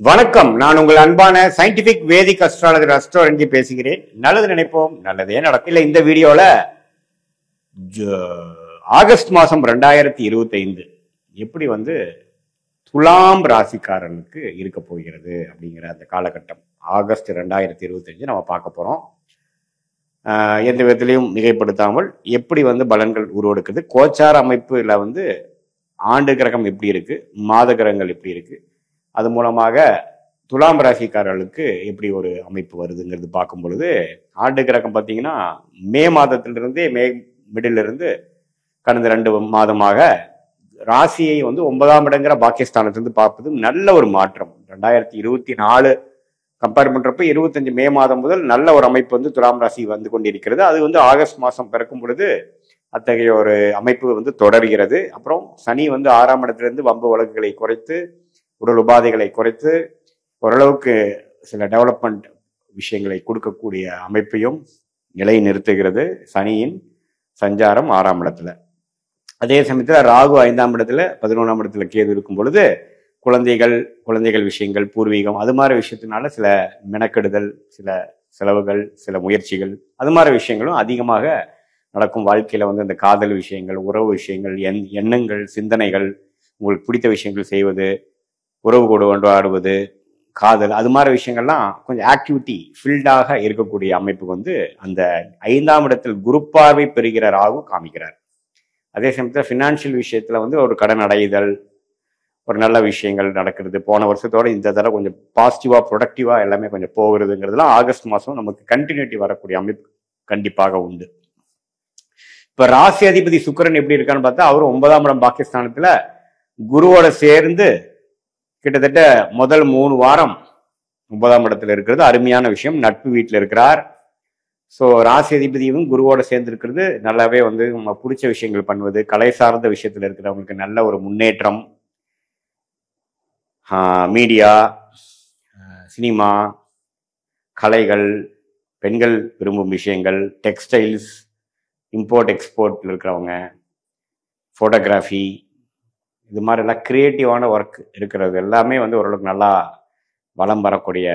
வணக்கம். நான் உங்கள் அன்பான சயின்டிபிக் வேதிக் அஸ்ட்ராலஜர் அஸ்ட்ரோரஞ்சி பேசுகிறேன். நல்லது நினைப்போம், நல்லதே நடக்கும். இல்ல, இந்த வீடியோல ஆகஸ்ட் மாசம் 2025 எப்படி துலாம் ராசிக்காரனுக்கு இருக்க போகிறது அப்படிங்கிற அந்த காலகட்டம் ஆகஸ்ட் 2025 நம்ம பார்க்க போறோம். எந்த விதத்திலையும் மிகைப்படுத்தாமல் எப்படி பலன்கள் உருவெடுக்குது, கோச்சார அமைப்புல ஆண்டு கிரகம் எப்படி இருக்கு, மாத கிரகங்கள் எப்படி இருக்கு, அது மூலமாக துலாம் ராசிக்காரர்களுக்கு எப்படி ஒரு அமைப்பு வருதுங்கிறது பார்க்கும் பொழுது, ஆண்டு கிரகம் பார்த்தீங்கன்னா மே மாதத்திலிருந்தே மிடில் இருந்து கடந்த 2 மாதமாக ராசியை 9ஆம் இடங்கிற பாகிஸ்தானத்திலிருந்து பார்ப்பது நல்ல ஒரு மாற்றம். 2024 கம்பேர் பண்றப்ப 25 மே மாதம் முதல் நல்ல ஒரு அமைப்பு துலாம் ராசி வந்து கொண்டிருக்கிறது. அது ஆகஸ்ட் மாதம் பிறக்கும் பொழுது அத்தகைய ஒரு அமைப்பு தொடர்கிறது. அப்புறம் சனி 6ஆம் இடத்திலிருந்து வம்பு வழக்குகளை குறைத்து, உடல் உபாதைகளை குறைத்து, ஓரளவுக்கு சில டெவலப்மெண்ட் விஷயங்களை கொடுக்கக்கூடிய அமைப்பையும் நிலை நிறுத்துகிறது சனியின் சஞ்சாரம் 6ஆம் இடத்துல. அதே சமயத்துல ராகு 5ஆம் இடத்துல, 11ஆம் இடத்துல கேது இருக்கும் பொழுது குழந்தைகள் விஷயங்கள், பூர்வீகம், அது மாதிரி விஷயத்தினால சில மெனக்கெடுதல், சில செலவுகள், சில முயற்சிகள், அது மாதிரி விஷயங்களும் அதிகமாக நடக்கும். வாழ்க்கையில அந்த காதல் விஷயங்கள், உறவு விஷயங்கள், எண்ணங்கள், சிந்தனைகள், உங்களுக்கு பிடித்த விஷயங்கள் செய்வது, உறவு கொண்டாடுவது, காதல், அது மாதிரி விஷயங்கள்லாம் கொஞ்சம் ஆக்டிவிட்டி ஃபீல்டாக இருக்கக்கூடிய அமைப்பு அந்த 5ஆம் இடத்தில் குரு பார்வை பெறுகிற ராகு காமிக்கிறார். அதே சமயத்தில் ஃபினான்ஷியல் விஷயத்துல ஒரு கடன் அடைதல், ஒரு நல்ல விஷயங்கள் நடக்கிறது. போன வருஷத்தோட இந்த தடவை கொஞ்சம் பாசிட்டிவா ப்ரொடக்டிவா எல்லாமே கொஞ்சம் போகிறதுங்கிறதுலாம் ஆகஸ்ட் மாதம் நமக்கு கண்டினியூட்டி வரக்கூடிய அமைப்பு கண்டிப்பாக உண்டு. இப்ப ராசி அதிபதி சுக்கிரன் எப்படி இருக்கான்னு பார்த்தா, அவரும் 9ஆம் இடம் பாகிஸ்தானத்துல குருவோட சேர்ந்து கிட்டத்தட்ட முதல் 3 வாரம் 9ஆம் இடத்துல இருக்கிறது அருமையான விஷயம். நட்பு வீட்டில் இருக்கிறார். ஸோ ராசி அதிபதியும் குருவோட சேர்ந்து இருக்கிறது நல்லாவே நம்ம பிடிச்ச விஷயங்கள் பண்ணுவது, கலை சார்ந்த விஷயத்துல இருக்கிறவங்களுக்கு நல்ல ஒரு முன்னேற்றம். மீடியா, சினிமா, கலைகள், பெண்கள் விரும்பும் விஷயங்கள், டெக்ஸ்டைல்ஸ், இம்போர்ட் எக்ஸ்போர்ட்ல இருக்கிறவங்க, ஃபோட்டோகிராஃபி, இது மாதிரி எல்லாம் கிரியேட்டிவான ஒர்க் இருக்கிறது எல்லாமே ஓரளவுக்கு நல்லா வளம் வரக்கூடிய,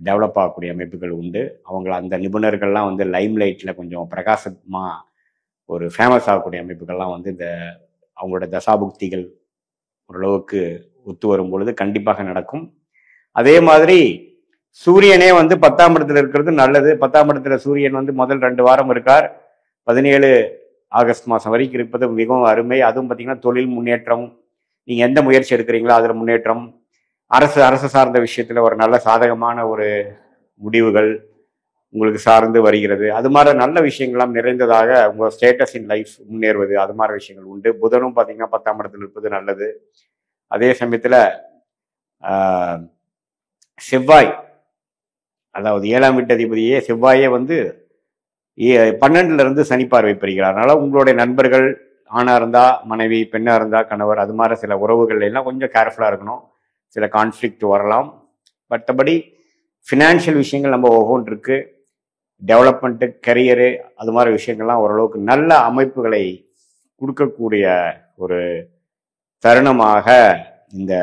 டெவலப் ஆகக்கூடிய அமைப்புகள் உண்டு. அவங்க அந்த நிபுணர்கள்லாம் லைம் லைட்ல கொஞ்சம் பிரகாசமா ஒரு ஃபேமஸ் ஆகக்கூடிய அமைப்புகள்லாம் இந்த அவங்களோட தசாபுக்திகள் ஓரளவுக்கு ஒத்து வரும் பொழுது கண்டிப்பாக நடக்கும். அதே மாதிரி சூரியனே 10ஆம் இடத்துல இருக்கிறது நல்லது. 10ஆம் இடத்துல சூரியன் முதல் 2 வாரம் இருக்கார். 17 ஆகஸ்ட் மாதம் வரைக்கும் இருப்பது மிகவும் அருமை. அதுவும் பார்த்தீங்கன்னா தொழில் முன்னேற்றம், நீங்க எந்த முயற்சி எடுக்கிறீங்களோ அதுல முன்னேற்றம், அரசு சார்ந்த விஷயத்துல ஒரு நல்ல சாதகமான ஒரு முடிவுகள் உங்களுக்கு சார்ந்து வருகிறது. அது மாதிரி நல்ல விஷயங்கள்லாம் நிறைந்ததாக உங்க ஸ்டேட்டஸ் இன் லைஃப் முன்னேறுவது, அது மாதிரி விஷயங்கள் உண்டு. புதனும் பார்த்தீங்கன்னா 10ஆம் இடத்துல இருப்பது நல்லது. அதே சமயத்துல செவ்வாய், அதாவது 7ஆம் வீட்டு அதிபதியே செவ்வாயே 12ல இருந்து சனி பார்வை பெறுகிறார். அதனால உங்களுடைய நண்பர்கள், ஆணா இருந்தா மனைவி, பெண்ணா இருந்தா கணவர், அது மாதிரி சில உறவுகள் எல்லாம் கொஞ்சம் கேர்ஃபுல்லா இருக்கணும். சில கான்ஃப்ளிக்ட் வரலாம். மற்றபடி ஃபினான்ஷியல் விஷயங்கள் நம்ம ஒவ்வொன்று இருக்கு. டெவலப்மெண்ட்டு, கரியரு, அது மாதிரி விஷயங்கள்லாம் ஓரளவுக்கு நல்ல அமைப்புகளை கொடுக்கக்கூடிய ஒரு தருணமாக இந்த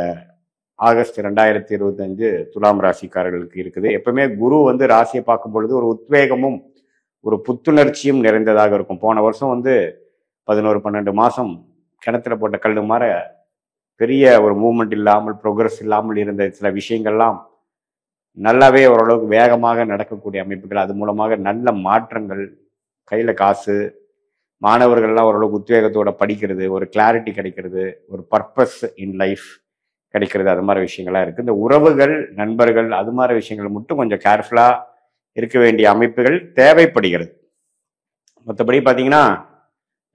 ஆகஸ்ட் 2025 துலாம் ராசிக்காரர்களுக்கு இருக்குது. எப்பவுமே குரு ராசியை பார்க்கும் பொழுது ஒரு உத்வேகமும் ஒரு புத்துணர்ச்சியும் நிறைந்ததாக இருக்கும். போன வருஷம் 11-12 மாசம் கிணத்துல போட்ட கல்லு மாதிரி பெரிய ஒரு மூவ்மெண்ட் இல்லாமல், ப்ரோக்ரஸ் இல்லாமல் இருந்த சில விஷயங்கள்லாம் நல்லாவே ஓரளவுக்கு வேகமாக நடக்கக்கூடிய அமைப்புகள், அது மூலமாக நல்ல மாற்றங்கள், கையில காசு, மாணவர்கள்லாம் ஓரளவுக்கு உத்வேகத்தோட படிக்கிறது, ஒரு கிளாரிட்டி கிடைக்கிறது, ஒரு பர்பஸ் இன் லைஃப் கிடைக்கிறது, அது மாதிரி விஷயங்கள்லாம் இருக்கு. இந்த உறவுகள், நண்பர்கள், அது மாதிரி விஷயங்கள் மட்டும் கொஞ்சம் கேர்ஃபுல்லா இருக்க வேண்டிய அமைப்புகள் தேவைப்படுகிறது. மற்றபடி பார்த்தீங்கன்னா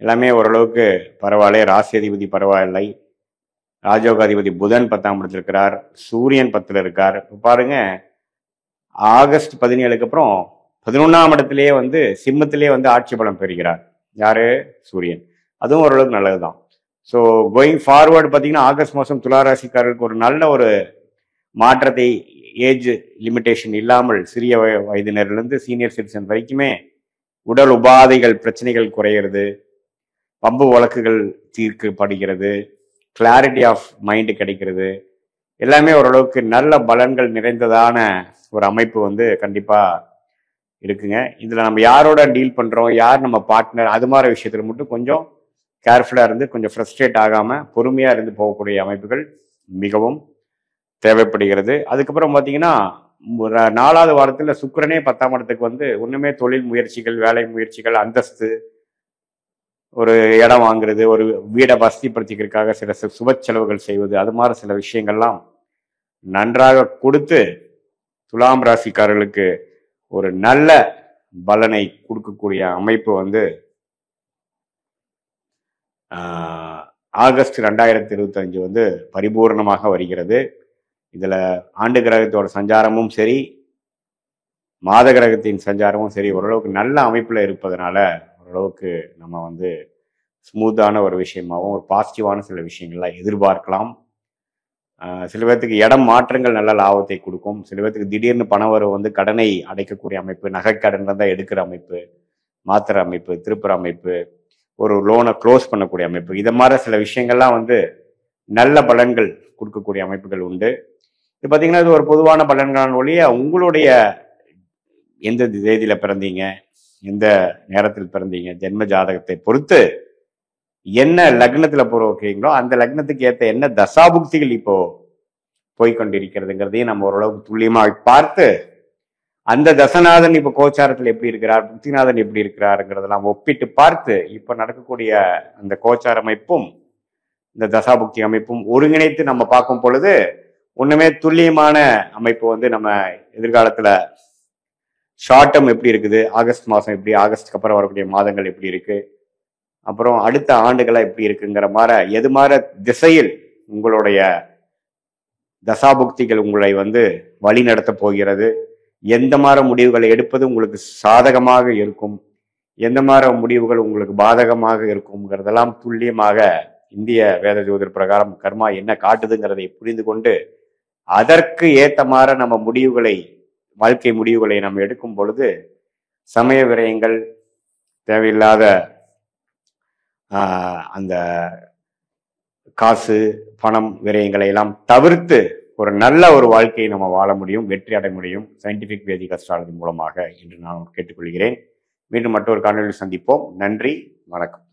எல்லாமே ஓரளவுக்கு பரவாயில்ல. ராசி அதிபதி பரவாயில்லை. ராஜயோகாதிபதி புதன் 10ஆம் இடத்துல இருக்கிறார். சூரியன் 10ல் இருக்கார். பாருங்க, ஆகஸ்ட் 17க்கு அப்புறம் 11ஆம் இடத்திலேயே சிம்மத்திலேயே ஆட்சி பலம் பெறுகிறார். யாரு? சூரியன். அதுவும் ஓரளவுக்கு நல்லதுதான். ஸோ கோயிங் ஃபார்வர்டு பார்த்தீங்கன்னா ஆகஸ்ட் மாதம் துளாராசிக்காரருக்கு ஒரு நல்ல ஒரு மாற்றத்தை, ஏஜ் லிமிட்டேஷன் இல்லாமல் சிறிய வயதினர்லேருந்து சீனியர் சிட்டிசன் வரைக்குமே உடல் உபாதைகள், பிரச்சனைகள் குறையிறது, வம்பு வழக்குகள் தீர்க்கப்படுகிறது, கிளாரிட்டி ஆஃப் மைண்டு கிடைக்கிறது, எல்லாமே ஓரளவுக்கு நல்ல பலன்கள் நிறைந்ததான ஒரு அமைப்பு வந்து கண்டிப்பா இருக்குங்க. இதுல நம்ம யாரோட டீல் பண்றோம், யார் நம்ம பார்ட்னர், அது மாதிரி விஷயத்துல மட்டும் கொஞ்சம் கேர்ஃபுல்லா இருந்து கொஞ்சம் ஃப்ரஸ்ட்ரேட் ஆகாம பொறுமையா இருந்து போகக்கூடிய அமைப்புகள் மிகவும் தேவைப்படுகிறது. அதுக்கப்புறம் பார்த்தீங்கன்னா 4வது வாரத்தில் சுக்கிரனே 10ஆம் இடத்துக்கு வந்து ஒண்ணுமே தொழில் முயற்சிகள், வேலை முயற்சிகள், அந்தஸ்து, ஒரு இடம் வாங்குறது, ஒரு வீடை வசதிப்படுத்திக்கிறதுக்காக சில சுப செலவுகள் செய்வது, அது மாதிரி சில விஷயங்கள்லாம் நன்றாக கொடுத்து துலாம் ராசிக்காரர்களுக்கு ஒரு நல்ல பலனை கொடுக்கக்கூடிய அமைப்பு வந்து ஆகஸ்ட் 2025 வந்து பரிபூர்ணமாக வருகிறது. இதுல ஆண்டு கிரகத்தோட சஞ்சாரமும் சரி, மாத கிரகத்தின் சஞ்சாரமும் சரி ஓரளவுக்கு நல்ல அமைப்புல இருப்பதனால ஓரளவுக்கு நம்ம வந்து ஸ்மூத்தான ஒரு விஷயமாகவும் ஒரு பாசிட்டிவான சில விஷயங்கள்லாம் எதிர்பார்க்கலாம். சில பேர்த்துக்கு இடம் மாற்றங்கள் நல்ல லாபத்தை கொடுக்கும். சில பேர்த்துக்கு திடீர்னு பணம் வரும் வந்து கடனை அடைக்கக்கூடிய அமைப்பு, நகைக்கடன் தான் எடுக்கிற அமைப்பு, மாத்திர அமைப்பு, திருப்புற அமைப்பு, ஒரு லோனை க்ளோஸ் பண்ணக்கூடிய அமைப்பு, இதை மாதிரி சில விஷயங்கள்லாம் வந்து நல்ல பலன்கள் கொடுக்கக்கூடிய அமைப்புகள் உண்டு. இது பார்த்தீங்கன்னா இது ஒரு பொதுவான பலன்களான ஒழிய உங்களுடைய எந்த தேதியில பிறந்தீங்க, எந்த நேரத்தில் பிறந்தீங்க, ஜென்ம ஜாதகத்தை பொறுத்து என்ன லக்னத்துல போறீங்களோ அந்த லக்னத்துக்கு ஏற்ற என்ன தசாபுக்திகள் இப்போ போய்கொண்டிருக்கிறதுங்கிறதையும் நம்ம ஓரளவுக்கு துல்லியமாக பார்த்து அந்த தசநாதன் இப்ப கோச்சாரத்தில் எப்படி இருக்கிறார், புக்திநாதன் எப்படி இருக்கிறாருங்கிறதெல்லாம் ஒப்பிட்டு பார்த்து இப்ப நடக்கக்கூடிய அந்த கோச்சார அமைப்பும் இந்த தசாபுக்தி அமைப்பும் ஒருங்கிணைத்து நம்ம பார்க்கும் பொழுது ஒண்ணுமே துல்லியமான அமைப்பு வந்து நம்ம எதிர்காலத்துல ஷார்ட் டேர்ம் எப்படி இருக்குது, ஆகஸ்ட் மாதம் எப்படி, ஆகஸ்டுக்கு அப்புறம் வரக்கூடிய மாதங்கள் எப்படி இருக்கு, அப்புறம் அடுத்த ஆண்டுகளா எப்படி இருக்குங்கிற மாதிரி எது மாதிரி திசையில் உங்களுடைய தசாபுக்திகள் உங்களை வந்து வழி நடத்த போகிறது, எந்த மாதிரி முடிவுகளை எடுப்பது உங்களுக்கு சாதகமாக இருக்கும், எந்த மாதிரி முடிவுகள் உங்களுக்கு பாதகமாக இருக்கும்ங்கிறதெல்லாம் துல்லியமாக இந்திய வேத ஜோதிட பிரகாரம் கர்மா என்ன காட்டுதுங்கிறதை புரிந்து கொண்டு அதற்கு ஏற்ற மாதிரி நம்ம முடிவுகளை, வாழ்க்கை முடிவுகளை நம்ம எடுக்கும் பொழுது சமய விரயங்கள், தேவையில்லாத அந்த காசு பணம் விரயங்களை எல்லாம் தவிர்த்து ஒரு நல்ல ஒரு வாழ்க்கையை நம்ம வாழ முடியும், வெற்றி அடைய முடியும் சயின்டிபிக் வேதிக் அஸ்ட்ராலஜி மூலமாக என்று நான் கேட்டுக்கொள்கிறேன். மீண்டும் மற்றொரு காணொலியில் சந்திப்போம். நன்றி, வணக்கம்.